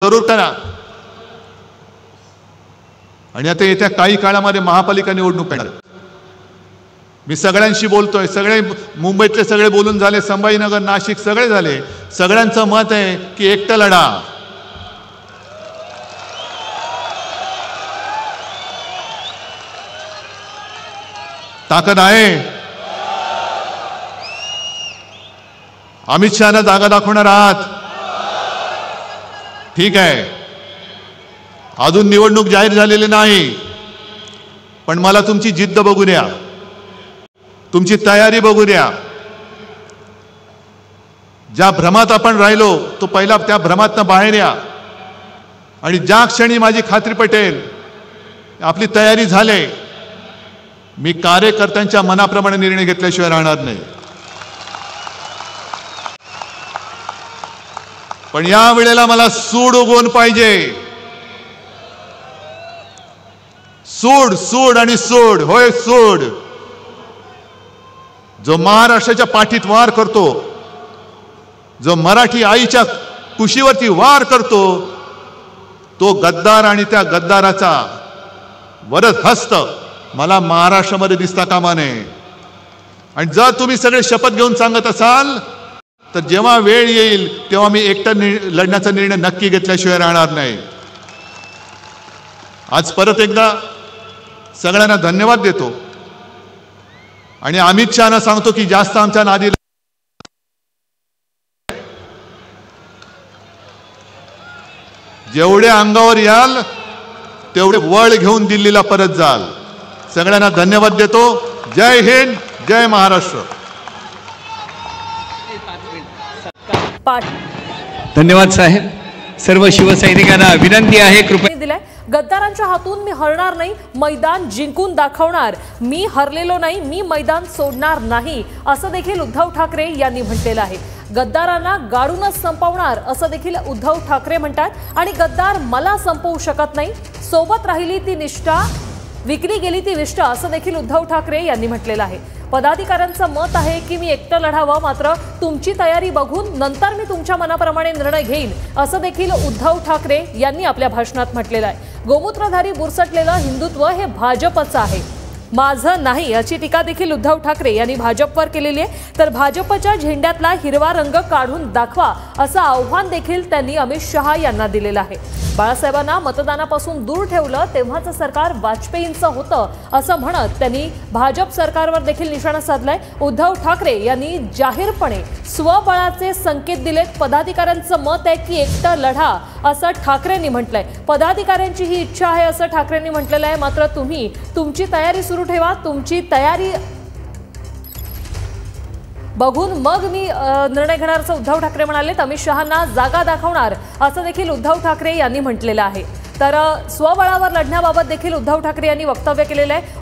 जरूर करा। आणि आता येत्या काही काळामध्ये महापालिका निवडणूक येणार। मी सगळ्यांशी बोलतोय, सगळे मुंबईतले सगळे बोलून झाले, संभाजीनगर नाशिक सगळे झाले, सगळ्यांचं मत आहे की एकटा लढा। ताकद आहे। अमित शहाना जागा दाखवणार आहात? ठीक आहे, अजून निवडणूक जाहीर झालेली नाही, पण मला तुमची जिद्द बघू द्या, तुमची तयारी बघू द्या। ज्या भ्रमात आपण राहिलो तो पहिला त्या भ्रमातनं बाहेर या, आणि ज्या क्षणी माझी खात्री पटेल आपली तयारी झाले, मी कार्यकर्त्यांच्या मनाप्रमाणे निर्णय घेतल्याशिवाय राहणार नाही। पण या वेळेला मला सूड उगवून पाहिजे, सूड सूड आणि सूड, होय सूड। जो महाराष्ट्राच्या पाठीत वार करतो, जो मराठी आईच्या कुशीवरती वार करतो, तो गद्दार आणि त्या गद्दाराचा वरद हस्त मला महाराष्ट्रामध्ये दिसता कामा नये। आणि जर तुम्ही सगळे शपथ घेऊन सांगत असाल तर जेव्हा वेळ येईल तेव्हा मी एकटा लढण्याचा निर्णय नक्की घेतल्याशिवाय राहणार नाही। आज परत एकदा सगळ्यांना धन्यवाद देतो आणि अमित शहाना सांगतो की जास्त आमच्या नादी जेवढे अंगावर याल तेवढे वळ घेऊन दिल्लीला परत जाल। सगळ्यांना धन्यवाद देतो। जय हिंद, जय महाराष्ट्र। धन्यवाद साहेब। सर्व शिवसैनिकांना विनंती आहे कृपया दिलाय। गद्दारांच्या हातून मी हरणार नाही, मैदान जिंकून दाखवणार, मी हरलेलो नाही, मी मैदान सोडणार नाही, असं देखील उद्धव ठाकरे यांनी म्हटलेलं आहे। गद्दारांना गाडूनच संपवणार असं देखील उद्धव ठाकरे म्हणतात। आणि गद्दार मला संपवू शकत नाही, सोबत राहिली ती निष्ठा, विकली गेली ती विष्ठा, असं देखील उद्धव ठाकरे यांनी म्हटलेलं आहे। पदाधिकाऱ्यांचं मत आहे की मी एकटं लढावं, मात्र तुमची तयारी बघून नंतर मी तुमच्या मनाप्रमाणे निर्णय घेईन, असं देखील उद्धव ठाकरे यांनी आपल्या भाषणात म्हटलेलं आहे। गोमूत्रधारी बुरसटलेलं हिंदुत्व हे भाजपचं आहे, माझं नाही, अशी टीका देखील उद्धव ठाकरे यांनी भाजपवर केलेली आहे। तर भाजपच्या झेंड्यातला हिरवा रंग काढून दाखवा, असं आव्हान देखील त्यांनी अमित शहा यांना दिलेलं आहे। बाळासाहेबांना मतदानापासून दूर ठेवलं तेव्हाचं सरकार वाजपेयींचं होतं, असं म्हणत त्यांनी भाजप सरकारवर देखील निशाणा साधलाय। उद्धव ठाकरे यांनी जाहीरपणे स्वबळाचे संकेत दिलेत। पदाधिकाऱ्यांचं मत आहे की एकटं लढा, असं ठाकरेंनी म्हटलंय। पदाधिकाऱ्यांची ही इच्छा आहे असं ठाकरेंनी म्हटलेलं आहे, मात्र तुम्ही तुमची तयारी सुरू ठेवा, तुमची तयारी बघून मग मी निर्णय घेणार, असं उद्धव ठाकरे म्हणाले। अमित शहांना जागा दाखवणार असं देखील उद्धव ठाकरे यांनी म्हटलेलं आहे। तर स्वबळावर लढण्याबाबत देखील उद्धव ठाकरे यांनी वक्तव्य केलेलं आहे।